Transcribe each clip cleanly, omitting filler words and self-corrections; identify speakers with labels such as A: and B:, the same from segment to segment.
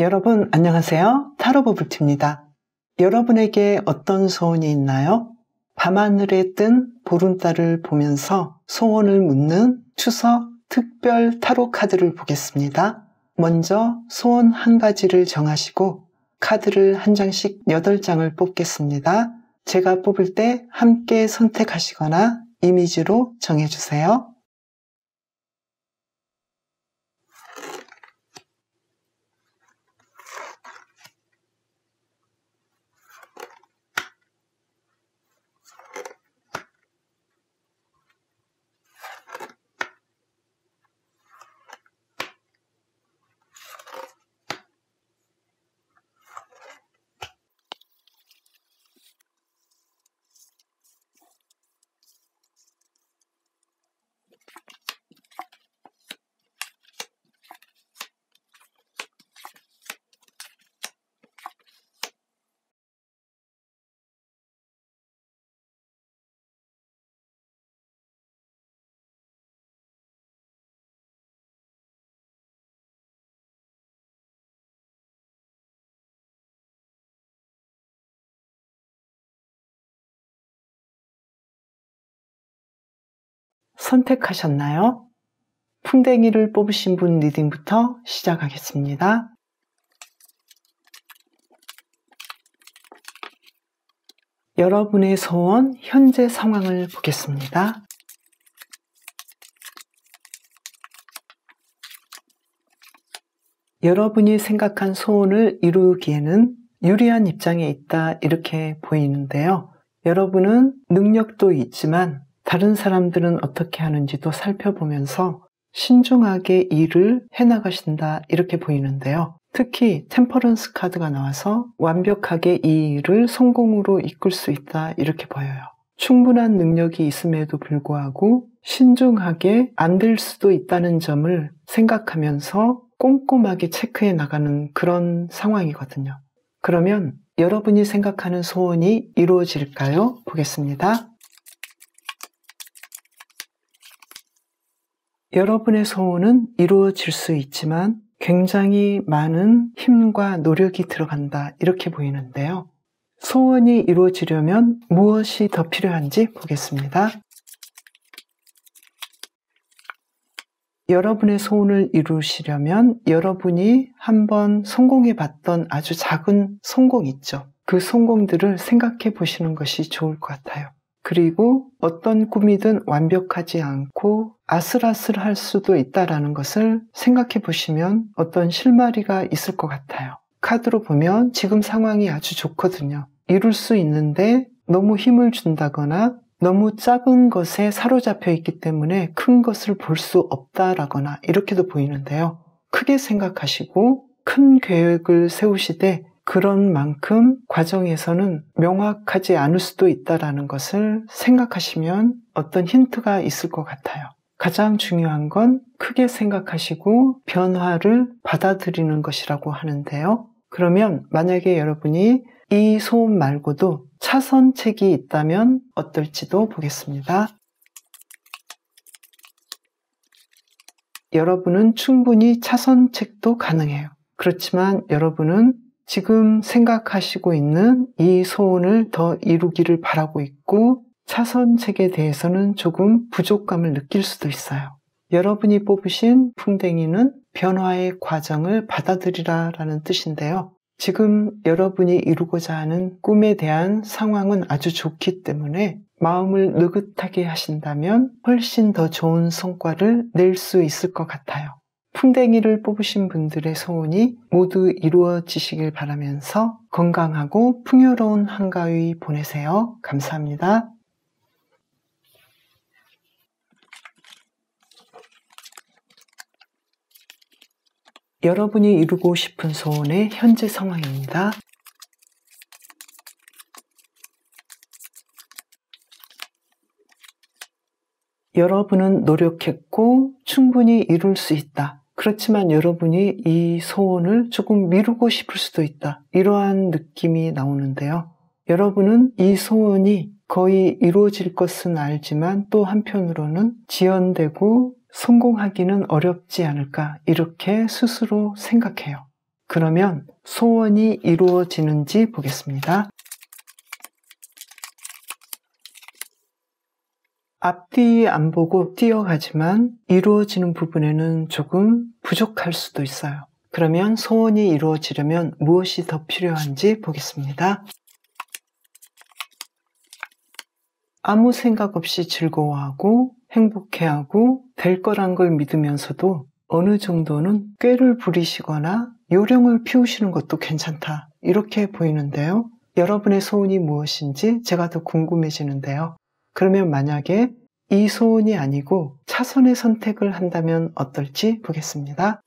A: 여러분 안녕하세요. 타로 버블티입니다. 여러분에게 어떤 소원이 있나요? 밤하늘에 뜬 보름달을 보면서 소원을 묻는 추석 특별 타로 카드를 보겠습니다. 먼저 소원 한 가지를 정하시고 카드를 한 장씩 8장을 뽑겠습니다. 제가 뽑을 때 함께 선택하시거나 이미지로 정해주세요. 선택하셨나요? 풍뎅이를 뽑으신 분 리딩부터 시작하겠습니다. 여러분의 소원, 현재 상황을 보겠습니다. 여러분이 생각한 소원을 이루기에는 유리한 입장에 있다 이렇게 보이는데요. 여러분은 능력도 있지만 다른 사람들은 어떻게 하는지도 살펴보면서 신중하게 일을 해나가신다 이렇게 보이는데요. 특히 템퍼런스 카드가 나와서 완벽하게 이 일을 성공으로 이끌 수 있다 이렇게 보여요. 충분한 능력이 있음에도 불구하고 신중하게 안 될 수도 있다는 점을 생각하면서 꼼꼼하게 체크해 나가는 그런 상황이거든요. 그러면 여러분이 생각하는 소원이 이루어질까요? 보겠습니다. 여러분의 소원은 이루어질 수 있지만 굉장히 많은 힘과 노력이 들어간다 이렇게 보이는데요. 소원이 이루어지려면 무엇이 더 필요한지 보겠습니다. 여러분의 소원을 이루시려면 여러분이 한번 성공해 봤던 아주 작은 성공 있죠. 그 성공들을 생각해 보시는 것이 좋을 것 같아요. 그리고 어떤 꿈이든 완벽하지 않고 아슬아슬할 수도 있다는 것을 생각해 보시면 어떤 실마리가 있을 것 같아요. 카드로 보면 지금 상황이 아주 좋거든요. 이룰 수 있는데 너무 힘을 준다거나 너무 작은 것에 사로잡혀 있기 때문에 큰 것을 볼 수 없다라거나 이렇게도 보이는데요. 크게 생각하시고 큰 계획을 세우시되 그런 만큼 과정에서는 명확하지 않을 수도 있다는 것을 생각하시면 어떤 힌트가 있을 것 같아요. 가장 중요한 건 크게 생각하시고 변화를 받아들이는 것이라고 하는데요. 그러면 만약에 여러분이 이 소원 말고도 차선책이 있다면 어떨지도 보겠습니다. 여러분은 충분히 차선책도 가능해요. 그렇지만 여러분은 지금 생각하시고 있는 이 소원을 더 이루기를 바라고 있고 차선책에 대해서는 조금 부족감을 느낄 수도 있어요. 여러분이 뽑으신 풍뎅이는 변화의 과정을 받아들이라 라는 뜻인데요. 지금 여러분이 이루고자 하는 꿈에 대한 상황은 아주 좋기 때문에 마음을 느긋하게 하신다면 훨씬 더 좋은 성과를 낼 수 있을 것 같아요. 풍뎅이를 뽑으신 분들의 소원이 모두 이루어지시길 바라면서 건강하고 풍요로운 한가위 보내세요. 감사합니다. 여러분이 이루고 싶은 소원의 현재 상황입니다. 여러분은 노력했고 충분히 이룰 수 있다. 그렇지만 여러분이 이 소원을 조금 미루고 싶을 수도 있다. 이러한 느낌이 나오는데요. 여러분은 이 소원이 거의 이루어질 것은 알지만 또 한편으로는 지연되고 성공하기는 어렵지 않을까 이렇게 스스로 생각해요. 그러면 소원이 이루어지는지 보겠습니다. 앞뒤 안 보고 뛰어가지만 이루어지는 부분에는 조금 부족할 수도 있어요. 그러면 소원이 이루어지려면 무엇이 더 필요한지 보겠습니다. 아무 생각 없이 즐거워하고 행복해하고 될 거란 걸 믿으면서도 어느 정도는 꾀를 부리시거나 요령을 피우시는 것도 괜찮다, 이렇게 보이는데요. 여러분의 소원이 무엇인지 제가 더 궁금해지는데요. 그러면 만약에 이 소원이 아니고 차선의 선택을 한다면 어떨지 보겠습니다.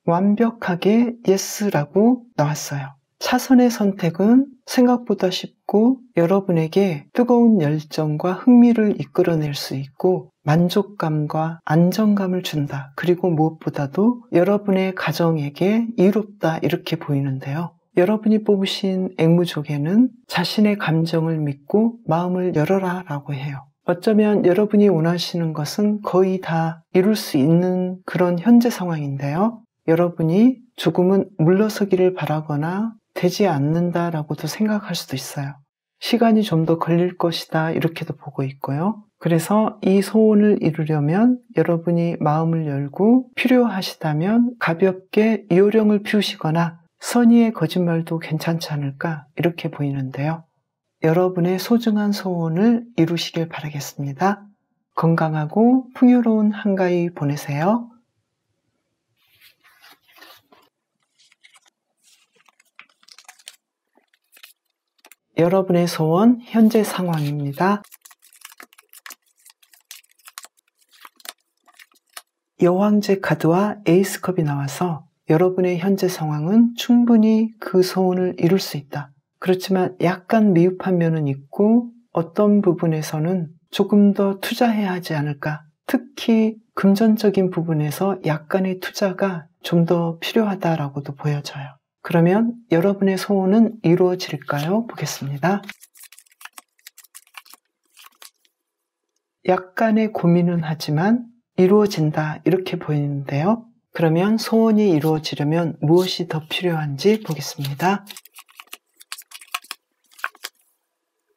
A: 완벽하게 예스라고 나왔어요. 차선의 선택은 생각보다 쉽고 여러분에게 뜨거운 열정과 흥미를 이끌어낼 수 있고 만족감과 안정감을 준다. 그리고 무엇보다도 여러분의 가정에게 이롭다, 이렇게 보이는데요. 여러분이 뽑으신 앵무족에는 자신의 감정을 믿고 마음을 열어라 라고 해요. 어쩌면 여러분이 원하시는 것은 거의 다 이룰 수 있는 그런 현재 상황인데요. 여러분이 조금은 물러서기를 바라거나 되지 않는다라고도 생각할 수도 있어요. 시간이 좀 더 걸릴 것이다, 이렇게도 보고 있고요. 그래서 이 소원을 이루려면 여러분이 마음을 열고 필요하시다면 가볍게 요령을 피우시거나 선의의 거짓말도 괜찮지 않을까, 이렇게 보이는데요. 여러분의 소중한 소원을 이루시길 바라겠습니다. 건강하고 풍요로운 한가위 보내세요. 여러분의 소원 현재 상황입니다. 여왕제 카드와 에이스컵이 나와서 여러분의 현재 상황은 충분히 그 소원을 이룰 수 있다. 그렇지만 약간 미흡한 면은 있고 어떤 부분에서는 조금 더 투자해야 하지 않을까. 특히 금전적인 부분에서 약간의 투자가 좀 더 필요하다라고도 보여져요. 그러면 여러분의 소원은 이루어질까요? 보겠습니다. 약간의 고민은 하지만 이루어진다, 이렇게 보이는데요. 그러면 소원이 이루어지려면 무엇이 더 필요한지 보겠습니다.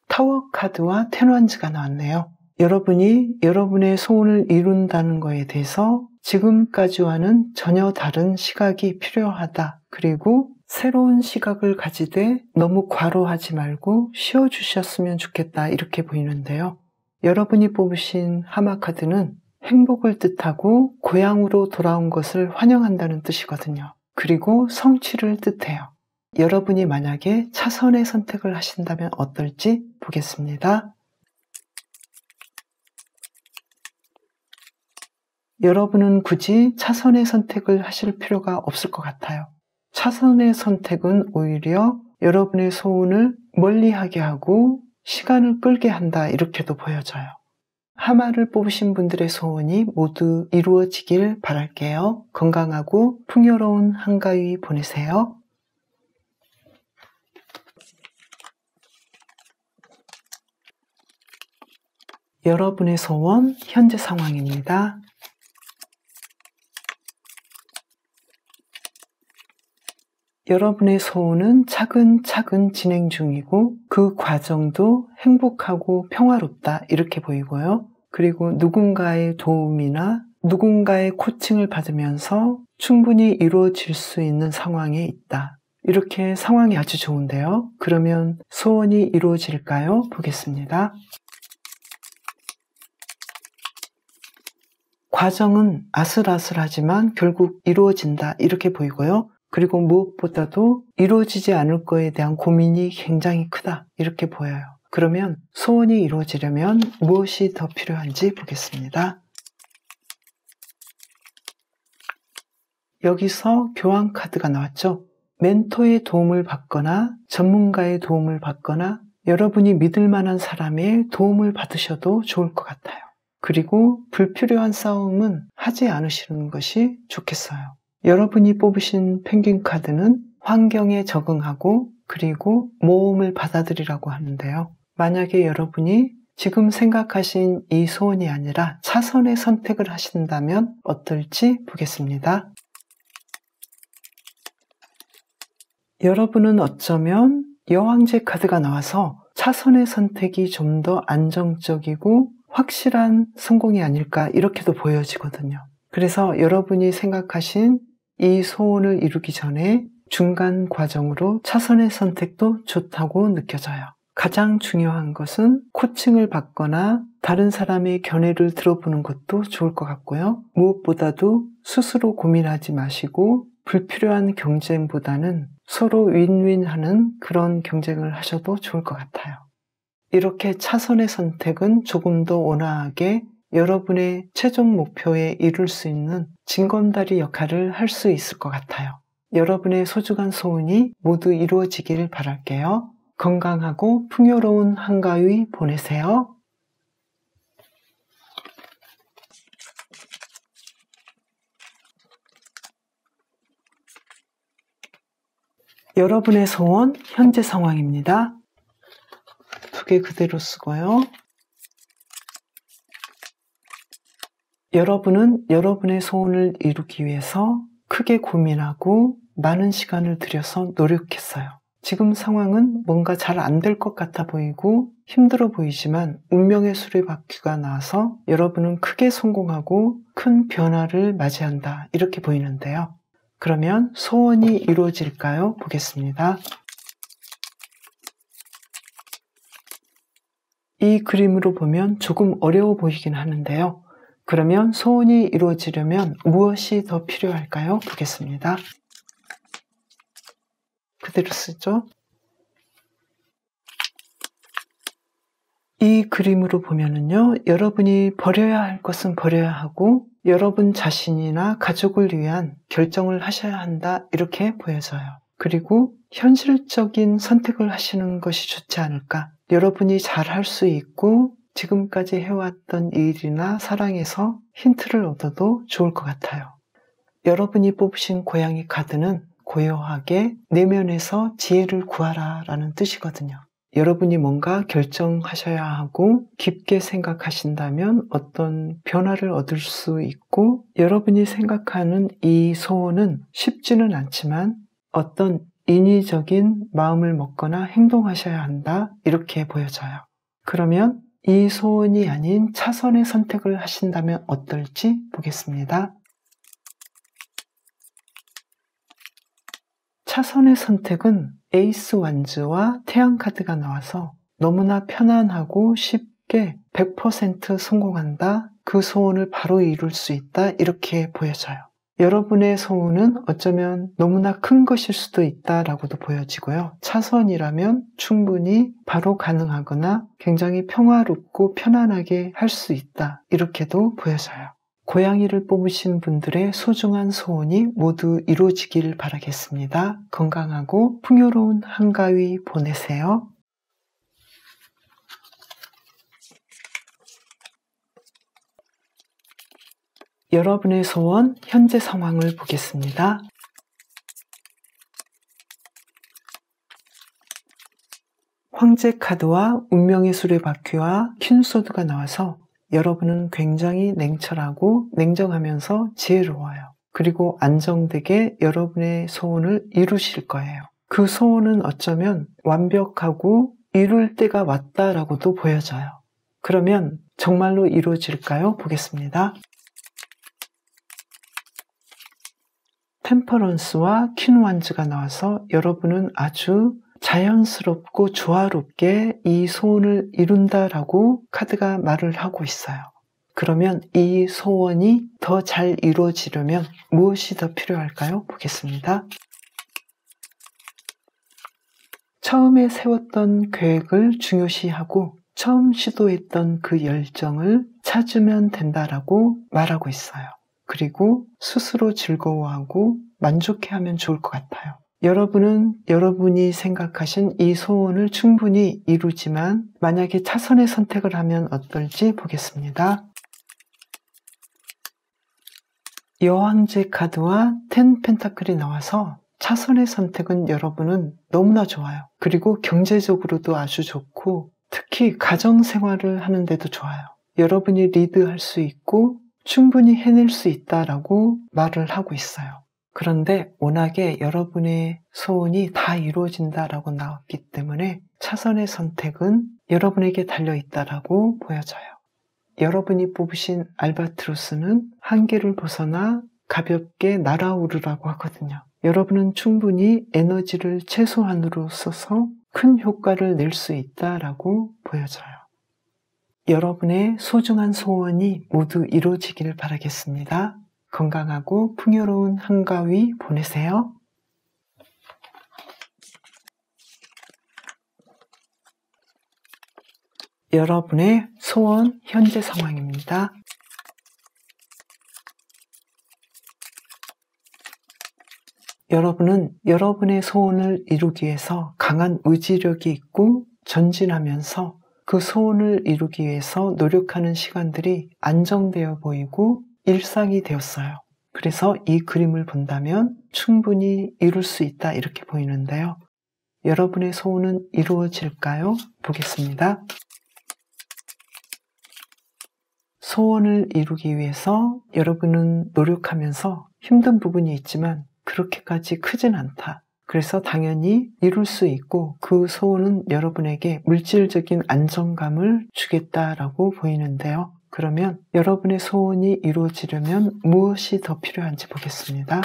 A: 타워 카드와 텐원즈가 나왔네요. 여러분이 여러분의 소원을 이룬다는 것에 대해서 지금까지와는 전혀 다른 시각이 필요하다. 그리고 새로운 시각을 가지되 너무 과로하지 말고 쉬어주셨으면 좋겠다, 이렇게 보이는데요. 여러분이 뽑으신 하마 카드는 행복을 뜻하고 고향으로 돌아온 것을 환영한다는 뜻이거든요. 그리고 성취를 뜻해요. 여러분이 만약에 차선의 선택을 하신다면 어떨지 보겠습니다. 여러분은 굳이 차선의 선택을 하실 필요가 없을 것 같아요. 차선의 선택은 오히려 여러분의 소원을 멀리하게 하고 시간을 끌게 한다, 이렇게도 보여져요. 하마를 뽑으신 분들의 소원이 모두 이루어지길 바랄게요. 건강하고 풍요로운 한가위 보내세요. 여러분의 소원 현재 상황입니다. 여러분의 소원은 차근차근 진행 중이고 그 과정도 행복하고 평화롭다, 이렇게 보이고요. 그리고 누군가의 도움이나 누군가의 코칭을 받으면서 충분히 이루어질 수 있는 상황에 있다. 이렇게 상황이 아주 좋은데요. 그러면 소원이 이루어질까요? 보겠습니다. 과정은 아슬아슬하지만 결국 이루어진다, 이렇게 보이고요. 그리고 무엇보다도 이루어지지 않을 거에 대한 고민이 굉장히 크다, 이렇게 보여요. 그러면 소원이 이루어지려면 무엇이 더 필요한지 보겠습니다. 여기서 교환 카드가 나왔죠. 멘토의 도움을 받거나 전문가의 도움을 받거나 여러분이 믿을 만한 사람의 도움을 받으셔도 좋을 것 같아요. 그리고 불필요한 싸움은 하지 않으시는 것이 좋겠어요. 여러분이 뽑으신 펭귄 카드는 환경에 적응하고 그리고 모험을 받아들이라고 하는데요. 만약에 여러분이 지금 생각하신 이 소원이 아니라 차선의 선택을 하신다면 어떨지 보겠습니다. 여러분은 어쩌면 여왕제 카드가 나와서 차선의 선택이 좀 더 안정적이고 확실한 성공이 아닐까 이렇게도 보여지거든요. 그래서 여러분이 생각하신 이 소원을 이루기 전에 중간 과정으로 차선의 선택도 좋다고 느껴져요. 가장 중요한 것은 코칭을 받거나 다른 사람의 견해를 들어보는 것도 좋을 것 같고요. 무엇보다도 스스로 고민하지 마시고 불필요한 경쟁보다는 서로 윈윈하는 그런 경쟁을 하셔도 좋을 것 같아요. 이렇게 차선의 선택은 조금 더 온화하게 여러분의 최종 목표에 이룰 수 있는 징검다리 역할을 할 수 있을 것 같아요. 여러분의 소중한 소원이 모두 이루어지길 바랄게요. 건강하고 풍요로운 한가위 보내세요. 여러분의 소원, 현재 상황입니다. 2개 그대로 쓰고요. 여러분은 여러분의 소원을 이루기 위해서 크게 고민하고 많은 시간을 들여서 노력했어요. 지금 상황은 뭔가 잘 안 될 것 같아 보이고 힘들어 보이지만 운명의 수레바퀴가 나와서 여러분은 크게 성공하고 큰 변화를 맞이한다 이렇게 보이는데요. 그러면 소원이 이루어질까요? 보겠습니다. 이 그림으로 보면 조금 어려워 보이긴 하는데요. 그러면 소원이 이루어지려면 무엇이 더 필요할까요? 보겠습니다. 그대로 쓰죠. 이 그림으로 보면은요, 여러분이 버려야 할 것은 버려야 하고 여러분 자신이나 가족을 위한 결정을 하셔야 한다 이렇게 보여져요. 그리고 현실적인 선택을 하시는 것이 좋지 않을까. 여러분이 잘할 수 있고 지금까지 해왔던 일이나 사랑에서 힌트를 얻어도 좋을 것 같아요. 여러분이 뽑으신 고양이 카드는 고요하게 내면에서 지혜를 구하라 라는 뜻이거든요. 여러분이 뭔가 결정하셔야 하고 깊게 생각하신다면 어떤 변화를 얻을 수 있고 여러분이 생각하는 이 소원은 쉽지는 않지만 어떤 인위적인 마음을 먹거나 행동하셔야 한다 이렇게 보여져요. 그러면 이 소원이 아닌 차선의 선택을 하신다면 어떨지 보겠습니다. 차선의 선택은 에이스 완즈와 태양 카드가 나와서 너무나 편안하고 쉽게 100% 성공한다, 그 소원을 바로 이룰 수 있다 이렇게 보여져요. 여러분의 소원은 어쩌면 너무나 큰 것일 수도 있다라고도 보여지고요. 차선이라면 충분히 바로 가능하거나 굉장히 평화롭고 편안하게 할 수 있다 이렇게도 보여져요. 고양이를 뽑으신 분들의 소중한 소원이 모두 이루어지길 바라겠습니다. 건강하고 풍요로운 한가위 보내세요. 여러분의 소원, 현재 상황을 보겠습니다. 황제 카드와 운명의 수레바퀴와 퀸소드가 나와서 여러분은 굉장히 냉철하고 냉정하면서 지혜로워요. 그리고 안정되게 여러분의 소원을 이루실 거예요. 그 소원은 어쩌면 완벽하고 이룰 때가 왔다라고도 보여져요. 그러면 정말로 이루어질까요? 보겠습니다. 템퍼런스와 퀸완즈가 나와서 여러분은 아주 자연스럽고 조화롭게 이 소원을 이룬다라고 카드가 말을 하고 있어요. 그러면 이 소원이 더 잘 이루어지려면 무엇이 더 필요할까요? 보겠습니다. 처음에 세웠던 계획을 중요시하고 처음 시도했던 그 열정을 찾으면 된다라고 말하고 있어요. 그리고 스스로 즐거워하고 만족해하면 좋을 것 같아요. 여러분은 여러분이 생각하신 이 소원을 충분히 이루지만 만약에 차선의 선택을 하면 어떨지 보겠습니다. 여왕제 카드와 10 펜타클이 나와서 차선의 선택은 여러분은 너무나 좋아요. 그리고 경제적으로도 아주 좋고 특히 가정 생활을 하는데도 좋아요. 여러분이 리드할 수 있고 충분히 해낼 수 있다라고 말을 하고 있어요. 그런데 워낙에 여러분의 소원이 다 이루어진다라고 나왔기 때문에 차선의 선택은 여러분에게 달려있다라고 보여져요. 여러분이 뽑으신 알바트로스는 한계를 벗어나 가볍게 날아오르라고 하거든요. 여러분은 충분히 에너지를 최소한으로 써서 큰 효과를 낼 수 있다라고 보여져요. 여러분의 소중한 소원이 모두 이루어지길 바라겠습니다. 건강하고 풍요로운 한가위 보내세요. 여러분의 소원 현재 상황입니다. 여러분은 여러분의 소원을 이루기 위해서 강한 의지력이 있고 전진하면서 그 소원을 이루기 위해서 노력하는 시간들이 안정되어 보이고 일상이 되었어요. 그래서 이 그림을 본다면 충분히 이룰 수 있다 이렇게 보이는데요. 여러분의 소원은 이루어질까요? 보겠습니다. 소원을 이루기 위해서 여러분은 노력하면서 힘든 부분이 있지만 그렇게까지 크진 않다. 그래서 당연히 이룰 수 있고 그 소원은 여러분에게 물질적인 안정감을 주겠다라고 보이는데요. 그러면 여러분의 소원이 이루어지려면 무엇이 더 필요한지 보겠습니다.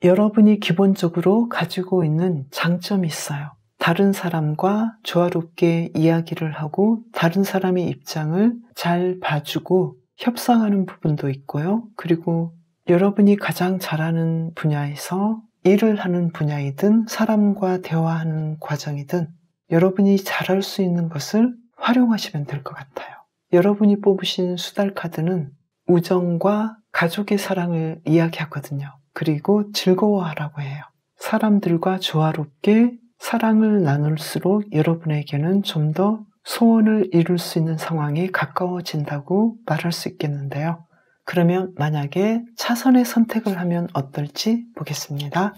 A: 여러분이 기본적으로 가지고 있는 장점이 있어요. 다른 사람과 조화롭게 이야기를 하고 다른 사람의 입장을 잘 봐주고 협상하는 부분도 있고요. 그리고 여러분이 가장 잘하는 분야에서 일을 하는 분야이든 사람과 대화하는 과정이든 여러분이 잘할 수 있는 것을 활용하시면 될 것 같아요. 여러분이 뽑으신 수달 카드는 우정과 가족의 사랑을 이야기하거든요. 그리고 즐거워하라고 해요. 사람들과 조화롭게 사랑을 나눌수록 여러분에게는 좀 더 소원을 이룰 수 있는 상황에 가까워진다고 말할 수 있겠는데요. 그러면 만약에 차선의 선택을 하면 어떨지 보겠습니다.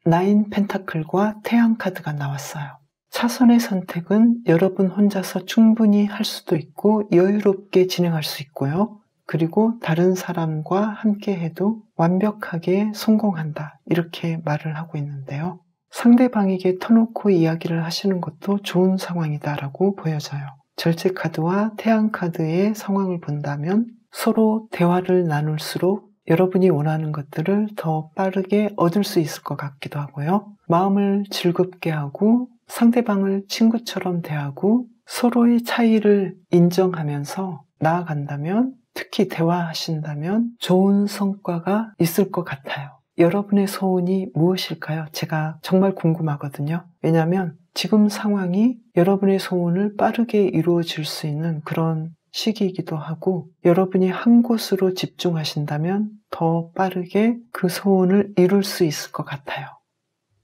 A: 9 펜타클과 태양 카드가 나왔어요. 차선의 선택은 여러분 혼자서 충분히 할 수도 있고 여유롭게 진행할 수 있고요. 그리고 다른 사람과 함께 해도 완벽하게 성공한다. 이렇게 말을 하고 있는데요. 상대방에게 터놓고 이야기를 하시는 것도 좋은 상황이다라고 보여져요. 절제 카드와 태양 카드의 상황을 본다면 서로 대화를 나눌수록 여러분이 원하는 것들을 더 빠르게 얻을 수 있을 것 같기도 하고요. 마음을 즐겁게 하고 상대방을 친구처럼 대하고 서로의 차이를 인정하면서 나아간다면 특히 대화하신다면 좋은 성과가 있을 것 같아요. 여러분의 소원이 무엇일까요? 제가 정말 궁금하거든요. 왜냐하면 지금 상황이 여러분의 소원을 빠르게 이루어질 수 있는 그런 시기이기도 하고 여러분이 한 곳으로 집중하신다면 더 빠르게 그 소원을 이룰 수 있을 것 같아요.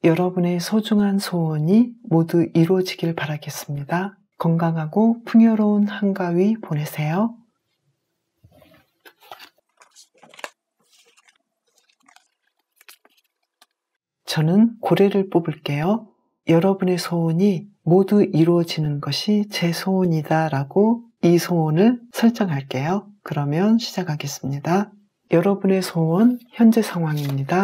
A: 여러분의 소중한 소원이 모두 이루어지길 바라겠습니다. 건강하고 풍요로운 한가위 보내세요. 저는 고래를 뽑을게요. 여러분의 소원이 모두 이루어지는 것이 제 소원이다 라고 이 소원을 설정할게요. 그러면 시작하겠습니다. 여러분의 소원 현재 상황입니다.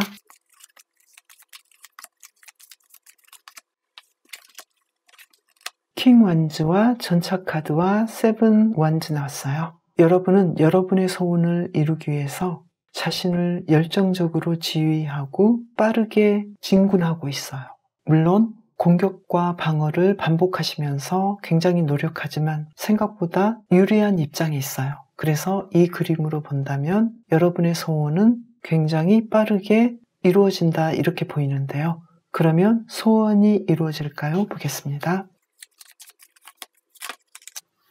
A: 킹 완즈와 전차 카드와 세븐 완즈 나왔어요. 여러분은 여러분의 소원을 이루기 위해서 자신을 열정적으로 지휘하고 빠르게 진군하고 있어요. 물론 공격과 방어를 반복하시면서 굉장히 노력하지만 생각보다 유리한 입장에 있어요. 그래서 이 그림으로 본다면 여러분의 소원은 굉장히 빠르게 이루어진다 이렇게 보이는데요. 그러면 소원이 이루어질까요? 보겠습니다.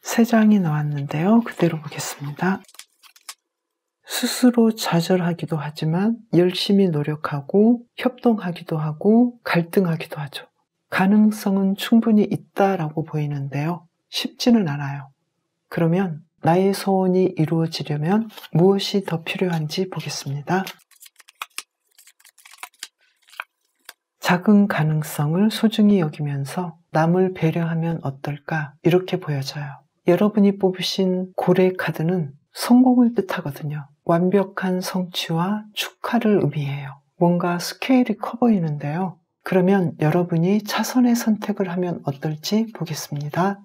A: 3장이 나왔는데요. 그대로 보겠습니다. 스스로 좌절하기도 하지만 열심히 노력하고 협동하기도 하고 갈등하기도 하죠. 가능성은 충분히 있다라고 보이는데요. 쉽지는 않아요. 그러면 나의 소원이 이루어지려면 무엇이 더 필요한지 보겠습니다. 작은 가능성을 소중히 여기면서 남을 배려하면 어떨까 이렇게 보여져요. 여러분이 뽑으신 고래 카드는 성공을 뜻하거든요. 완벽한 성취와 축하를 의미해요. 뭔가 스케일이 커 보이는데요. 그러면 여러분이 차선의 선택을 하면 어떨지 보겠습니다.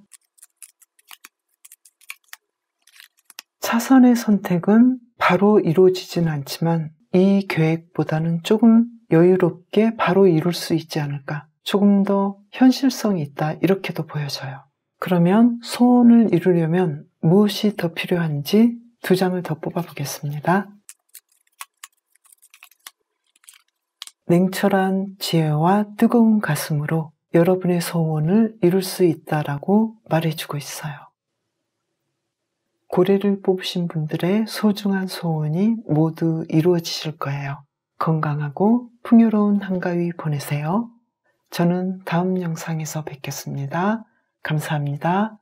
A: 차선의 선택은 바로 이루어지진 않지만 이 계획보다는 조금 여유롭게 바로 이룰 수 있지 않을까, 조금 더 현실성이 있다 이렇게도 보여져요. 그러면 소원을 이루려면 무엇이 더 필요한지 2장을 더 뽑아보겠습니다. 냉철한 지혜와 뜨거운 가슴으로 여러분의 소원을 이룰 수 있다라고 말해주고 있어요. 고래를 뽑으신 분들의 소중한 소원이 모두 이루어지실 거예요. 건강하고 풍요로운 한가위 보내세요. 저는 다음 영상에서 뵙겠습니다. 감사합니다.